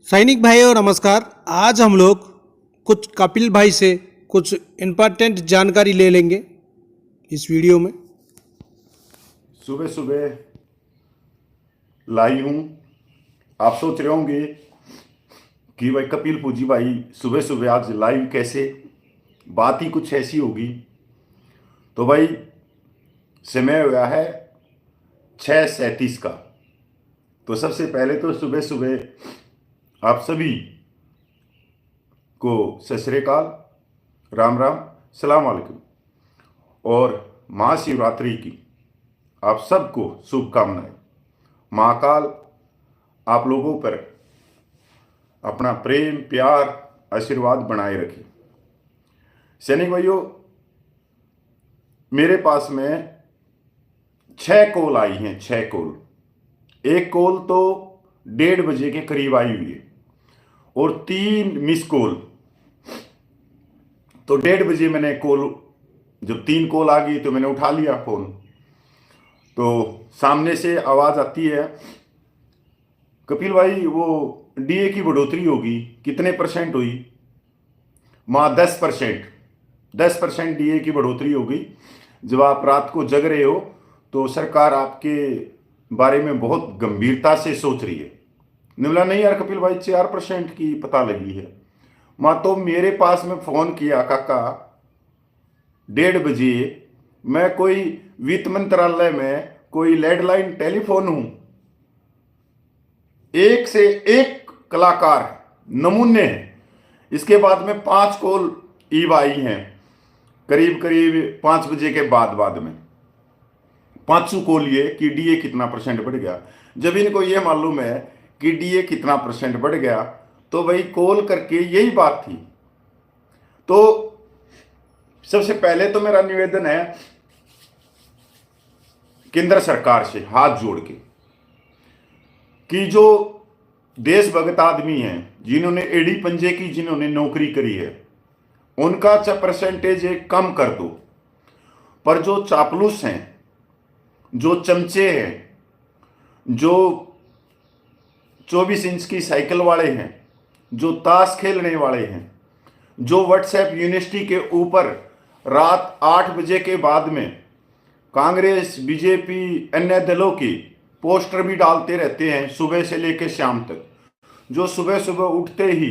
सैनिक भाइयों नमस्कार। आज हम लोग कुछ कपिल भाई से कुछ इम्पोर्टेंट जानकारी ले लेंगे इस वीडियो में। सुबह सुबह लाई हूँ। आप सोच रहे होंगे कि भाई कपिल पूजी भाई सुबह सुबह आज लाइव कैसे, बात ही कुछ ऐसी होगी। तो भाई समय हुआ है 6:37 का। तो सबसे पहले तो सुबह सुबह आप सभी को सत श्री अकाल, राम राम, सलाम वालेकुम और महाशिवरात्रि की आप सबको शुभकामनाएं। महाकाल आप लोगों पर अपना प्रेम प्यार आशीर्वाद बनाए रखे। सैनिक भाइयों, मेरे पास में 6 कॉल आई हैं, 6 कॉल। एक कॉल तो 1:30 बजे के करीब आई हुई है और 3 मिस कॉल। तो 1:30 बजे मैंने कॉल, जब 3 कॉल आ गई तो मैंने उठा लिया फोन। तो सामने से आवाज आती है, कपिल भाई वो डीए की बढ़ोतरी होगी, कितने परसेंट हुई? माँ 10%। 10% डीए की बढ़ोतरी होगी। जब आप रात को जग रहे हो तो सरकार आपके बारे में बहुत गंभीरता से सोच रही है। निमला नहीं यार कपिल भाई 4% की पता लगी है। माँ तो मेरे पास में फोन किया, काका 1:30 बजे, मैं कोई वित्त मंत्रालय में कोई लैंडलाइन टेलीफोन हूं, एक से एक कलाकार नमूने हैं। इसके बाद में 5 कॉल ईव आई हैं, करीब करीब 5 बजे के बाद में 5 कॉल ये कि डीए कितना परसेंट बढ़ गया। जब इनको ये मालूम है कि डीए कितना परसेंट बढ़ गया तो भाई कॉल करके यही बात थी। तो सबसे पहले तो मेरा निवेदन है केंद्र सरकार से हाथ जोड़ के कि जो देशभक्त आदमी हैं, जिन्होंने एड़ी पंजे की, जिन्होंने नौकरी करी है, उनका परसेंटेज कम कर दो। पर जो चापलूस हैं, जो चमचे हैं, जो 24 इंच की साइकिल वाले हैं, जो ताश खेलने वाले हैं, जो व्हाट्सएप यूनिवर्सिटी के ऊपर रात 8 बजे के बाद में कांग्रेस बीजेपी अन्य दलों की पोस्टर भी डालते रहते हैं सुबह से लेकर शाम तक, जो सुबह सुबह उठते ही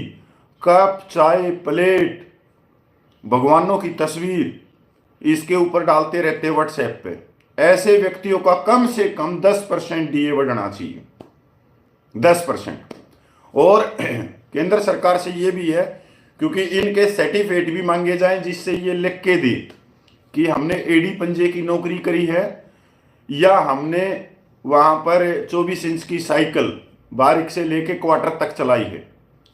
कप चाय प्लेट भगवानों की तस्वीर इसके ऊपर डालते रहते हैं व्हाट्सएप पे, ऐसे व्यक्तियों का कम से कम 10% डीए बढ़ना चाहिए। 10%। और केंद्र सरकार से ये भी है क्योंकि इनके सर्टिफिकेट भी मांगे जाएं जिससे ये लिख के दे कि हमने एडी पंजे की नौकरी करी है या हमने वहां पर 24 इंच की साइकिल बारिक से लेके क्वार्टर तक चलाई है।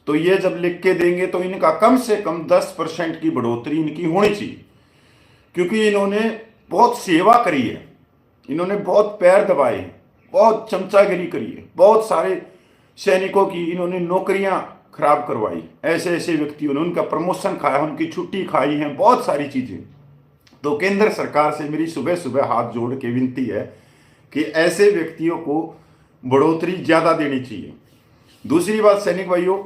तो ये जब लिख के देंगे तो इनका कम से कम 10% की बढ़ोतरी इनकी होनी चाहिए, क्योंकि इन्होंने बहुत सेवा करी है, इन्होंने बहुत पैर दबाए हैं, बहुत चमचागिरी करी है, बहुत सारे सैनिकों की इन्होंने नौकरियां खराब करवाई। ऐसे ऐसे व्यक्तियों ने उनका प्रमोशन खाया, उनकी छुट्टी खाई है, बहुत सारी चीजें। तो केंद्र सरकार से मेरी सुबह सुबह हाथ जोड़ के विनती है कि ऐसे व्यक्तियों को बढ़ोतरी ज्यादा देनी चाहिए। दूसरी बात सैनिक भाइयों,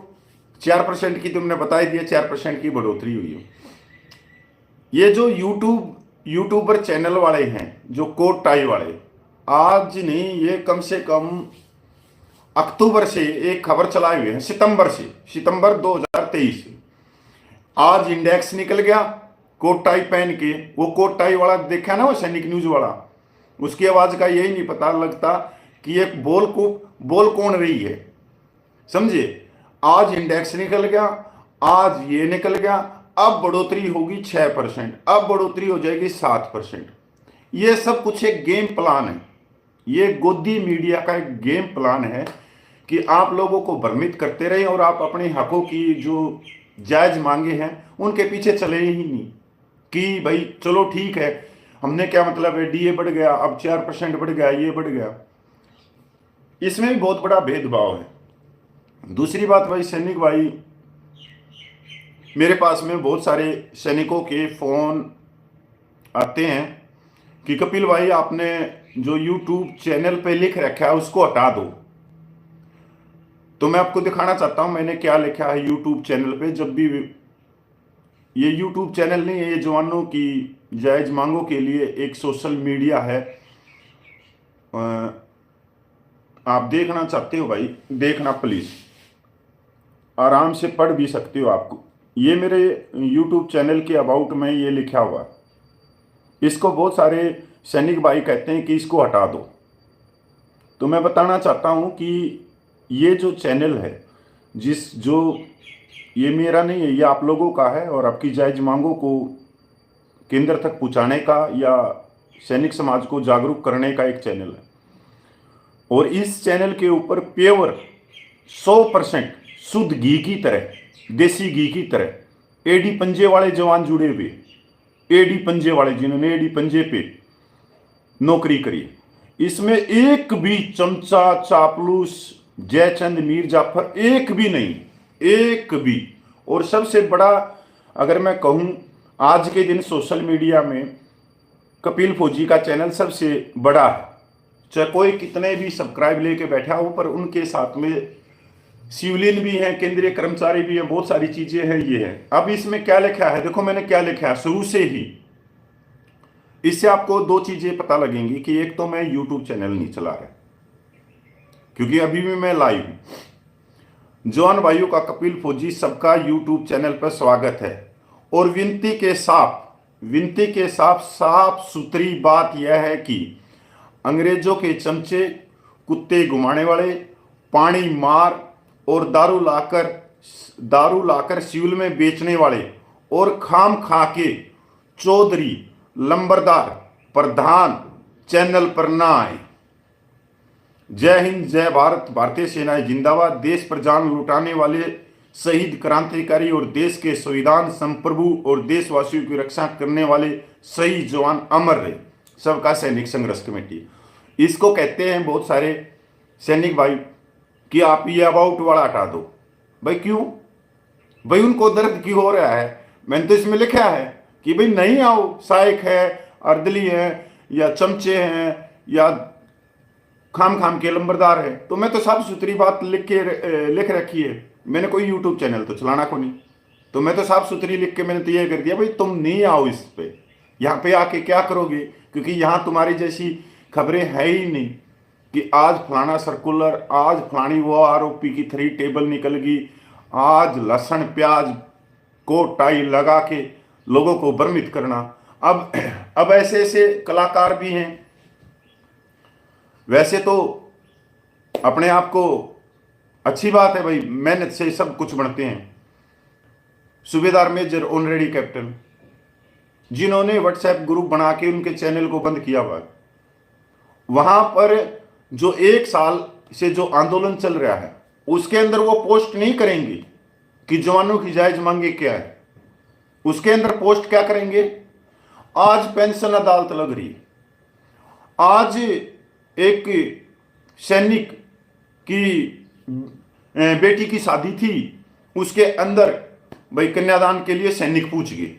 4% की तुमने बता ही दिया, 4% की बढ़ोतरी हुई है। ये जो यूट्यूबर चैनल वाले हैं, जो कोट टाई वाले, आज नहीं ये कम से कम अक्टूबर से एक खबर चलाए हुए हैं, सितंबर 2023 से। आज इंडेक्स निकल गया कोट टाई पहन के। वो कोट टाई वाला देखा ना, वो सैनिक न्यूज वाला, उसकी आवाज का यही नहीं पता लगता कि एक बोल कौन रही है, समझे। आज इंडेक्स निकल गया, आज ये निकल गया, अब बढ़ोतरी होगी 6%, अब बढ़ोतरी हो जाएगी 7%। ये सब कुछ एक गेम प्लान है, ये गोदी मीडिया का एक गेम प्लान है कि आप लोगों को भ्रमित करते रहे और आप अपने हकों की जो जायज मांगे हैं उनके पीछे चले ही नहीं कि भाई चलो ठीक है, हमने क्या मतलब है, डीए बढ़ गया, अब 4% बढ़ गया, ये बढ़ गया। इसमें भी बहुत बड़ा भेदभाव है। दूसरी बात भाई सैनिक भाई, मेरे पास में बहुत सारे सैनिकों के फोन आते हैं कि कपिल भाई आपने जो यूट्यूब चैनल पे लिख रखा है उसको हटा दो। तो मैं आपको दिखाना चाहता हूं मैंने क्या लिखा है यूट्यूब चैनल पे। जब भी ये यूट्यूब चैनल नहीं है, ये जवानों की जायज मांगों के लिए एक सोशल मीडिया है। आप देखना चाहते हो भाई, देखना प्लीज, आराम से पढ़ भी सकते हो। आपको ये मेरे यूट्यूब चैनल के अबाउट में ये लिखा हुआ है। इसको बहुत सारे सैनिक भाई कहते हैं कि इसको हटा दो। तो मैं बताना चाहता हूं कि ये जो चैनल है, ये मेरा नहीं है, ये आप लोगों का है और आपकी जायज मांगों को केंद्र तक पहुंचाने का या सैनिक समाज को जागरूक करने का एक चैनल है। और इस चैनल के ऊपर प्योर 100% शुद्ध घी की तरह, देसी घी की तरह एडी पंजे वाले जवान जुड़े हुए, एडी पंजे वाले जिन्होंने एडी पंजे पे नौकरी करी। इसमें एक भी चमचा, चापलूस, जयचंद, मीर जाफर एक भी नहीं, एक भी। और सबसे बड़ा अगर मैं कहूं, आज के दिन सोशल मीडिया में कपिल फौजी का चैनल सबसे बड़ा है। चाहे कोई कितने भी सब्सक्राइब लेके बैठा हो, पर उनके साथ में सिविलियन भी हैं, केंद्रीय कर्मचारी भी हैं, बहुत सारी चीजें हैं। ये है। अब इसमें क्या लिखा है, देखो मैंने क्या लिखा है शुरू से ही। इससे आपको दो चीजें पता लगेंगी कि एक तो मैं यूट्यूब चैनल नहीं चला रहा, क्योंकि अभी भी मैं लाइव हूं। जवान भाइयों का कपिल फौजी सबका यूट्यूब चैनल पर स्वागत है। और विनती के साफ सुथरी बात यह है कि अंग्रेजों के चमचे, कुत्ते घुमाने वाले, पानी मार और दारू लाकर सिविल में बेचने वाले और खाम खा के चौधरी, लंबरदार, प्रधान चैनल पर ना आए। जय हिंद, जय भारत, भारतीय सेनाएं जिंदाबाद। देश पर जान लुटाने वाले शहीद क्रांतिकारी और देश के संविधान संप्रभु और देशवासियों की रक्षा करने वाले सही जवान अमर रहे। सबका सैनिक संघर्ष कमेटी, इसको कहते हैं बहुत सारे सैनिक भाई कि आप ये अबाउट वाला हटा दो। भाई क्यों? भाई उनको दर्द क्यों हो रहा है? मैंने तो इसमें लिखा है कि भाई नहीं आओ, सहायक है, अर्दली है, या चमचे हैं, या खाम के लंबरदार है। तो मैं तो साफ सुथरी बात लिख रखी है। मैंने कोई यूट्यूब चैनल तो चलाना को नहीं, तो मैं तो साफ सुथरी लिख के मैंने तो ये कर दिया भाई तुम नहीं आओ इस पे। यहाँ पे आके क्या करोगे? क्योंकि यहाँ तुम्हारी जैसी खबरें है ही नहीं कि आज फलाना सर्कुलर, आज फलानी वो आरोपी की 3 टेबल निकल गई, आज लहसुन प्याज को टाई लगा के लोगों को भ्रमित करना। अब ऐसे ऐसे कलाकार भी हैं। वैसे तो अपने आप को अच्छी बात है भाई, मेहनत से सब कुछ बनते हैं। सूबेदार मेजर ऑनरेडी कैप्टन जिन्होंने व्हाट्सएप ग्रुप बना के उनके चैनल को बंद किया हुआ, वहां पर जो 1 साल से जो आंदोलन चल रहा है उसके अंदर वो पोस्ट नहीं करेंगे कि जवानों की जायज मांगे क्या है। उसके अंदर पोस्ट क्या करेंगे? आज पेंशन अदालत लग रही है, आज एक सैनिक की बेटी की शादी थी, उसके अंदर भाई कन्यादान के लिए सैनिक पूछ गए,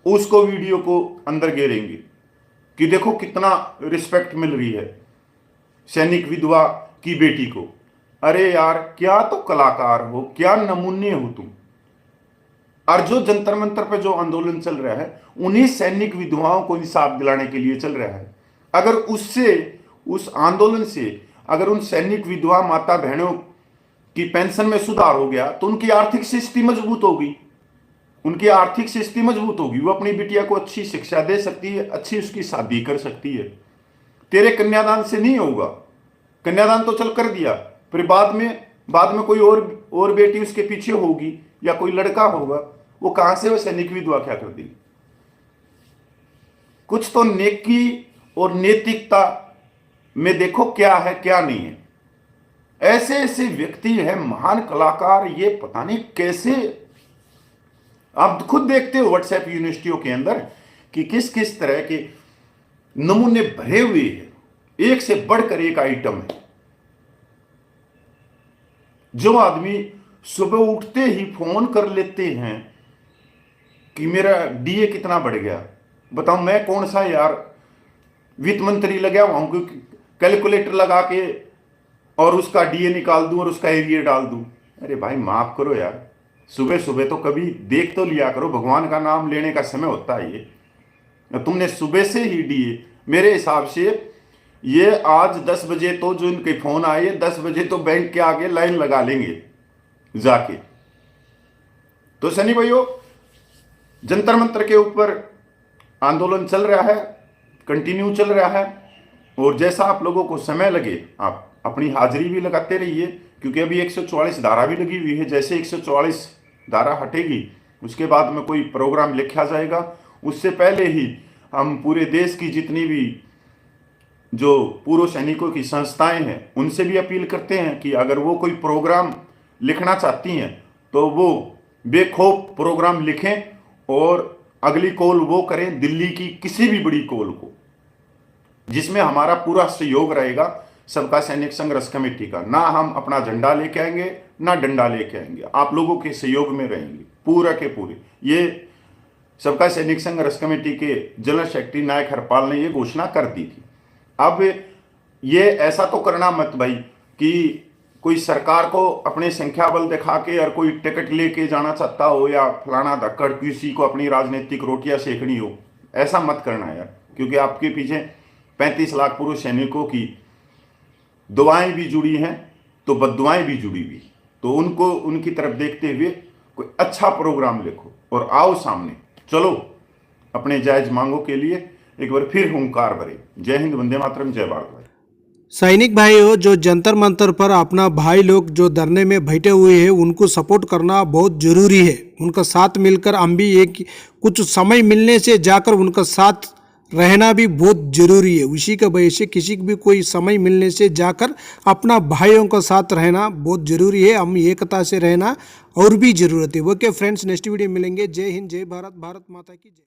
उसको वीडियो को अंदर घेरेंगे कि देखो कितना रिस्पेक्ट मिल रही है सैनिक विधवा की बेटी को। अरे यार, क्या तो कलाकार हो, क्या नमूने हो तुम। और जो जंतर मंतर पे जो आंदोलन चल रहा है उन्हीं सैनिक विधवाओं को इंसाफ दिलाने के लिए चल रहा है। अगर उस आंदोलन से अगर उन सैनिक विधवा माता बहनों की पेंशन में सुधार हो गया तो उनकी आर्थिक स्थिति मजबूत होगी, उनकी आर्थिक स्थिति मजबूत होगी, वो अपनी बिटिया को अच्छी शिक्षा दे सकती है, अच्छी उसकी शादी कर सकती है। तेरे कन्यादान से नहीं होगा। कन्यादान तो चल कर दिया, फिर बाद में कोई और बेटी उसके पीछे होगी या कोई लड़का होगा, वो कहां से वो सैनिक विधवा क्या कर देगी? कुछ तो नेकी और नैतिकता में देखो क्या है क्या नहीं है। ऐसे ऐसे व्यक्ति है, महान कलाकार, ये पता नहीं कैसे। आप खुद देखते हो व्हाट्सएप यूनिवर्सिटियों के अंदर कि किस किस तरह के नमूने भरे हुए हैं, एक से बढ़कर एक आइटम है। जो आदमी सुबह उठते ही फोन कर लेते हैं कि मेरा डीए कितना बढ़ गया, बताओ मैं कौन सा यार वित्त मंत्री लगा हुआ हूं, कैलकुलेटर लगा के और उसका डीए निकाल दूं और उसका एरिया डाल दूं। अरे भाई माफ करो यार, सुबह सुबह तो कभी देख तो लिया करो, भगवान का नाम लेने का समय होता है ये। तुमने सुबह से ही डीए, मेरे हिसाब से ये आज 10 बजे तो जो इनके फोन आए 10 बजे तो बैंक के आगे लाइन लगा लेंगे जाके। तो सनी भाइयों, जंतर मंतर के ऊपर आंदोलन चल रहा है, कंटिन्यू चल रहा है, और जैसा आप लोगों को समय लगे आप अपनी हाजिरी भी लगाते रहिए, क्योंकि अभी 144 धारा भी लगी हुई है। जैसे 144 धारा हटेगी उसके बाद में कोई प्रोग्राम लिखा जाएगा। उससे पहले ही हम पूरे देश की जितनी भी जो पूर्व सैनिकों की संस्थाएं हैं उनसे भी अपील करते हैं कि अगर वो कोई प्रोग्राम लिखना चाहती हैं तो वो बेखौफ प्रोग्राम लिखें और अगली कॉल वो करें दिल्ली की किसी भी बड़ी कॉल को, जिसमें हमारा पूरा सहयोग रहेगा सबका सैनिक संघर्ष कमेटी का। ना हम अपना झंडा लेके आएंगे ना डंडा लेके आएंगे, आप लोगों के सहयोग में रहेंगे पूरा के पूरे। ये सबका सैनिक संघर्ष कमेटी के जनरल सेक्रेटरी नायक हरपाल ने ये घोषणा कर दी थी। अब ये ऐसा तो करना मत भाई कि कोई सरकार को अपने संख्या बल दिखा के और कोई टिकट लेके जाना चाहता हो या फलाना धक्कड़ किसी को अपनी राजनीतिक रोटियां सेकनी हो, ऐसा मत करना यार, क्योंकि आपके पीछे 35 लाख पूर्व सैनिकों की दुआएं भी जुड़ी हैं तो बद्दुआएं भी जुड़ी हुई। तो उनको उनकी तरफ देखते हुए कोई अच्छा प्रोग्राम लिखो और आओ सामने, चलो अपने जायज मांगों के लिए एक बार फिर हुंकार भरे। जय हिंद, वंदे मातरम, जय भारत। भाई सैनिक भाइयों, जो जंतर मंतर पर अपना भाई लोग जो धरने में बैठे हुए हैं उनको सपोर्ट करना बहुत ज़रूरी है। उनका साथ मिलकर हम भी एक कुछ समय मिलने से जाकर उनका साथ रहना भी बहुत ज़रूरी है। उसी का वजह से किसी को भी कोई समय मिलने से जाकर अपना भाइयों का साथ रहना बहुत ज़रूरी है। हम एकता से रहना और भी ज़रूरत है। ओके फ्रेंड्स, नेक्स्ट वीडियो मिलेंगे। जय हिंद, जय भारत, भारत माता की जय।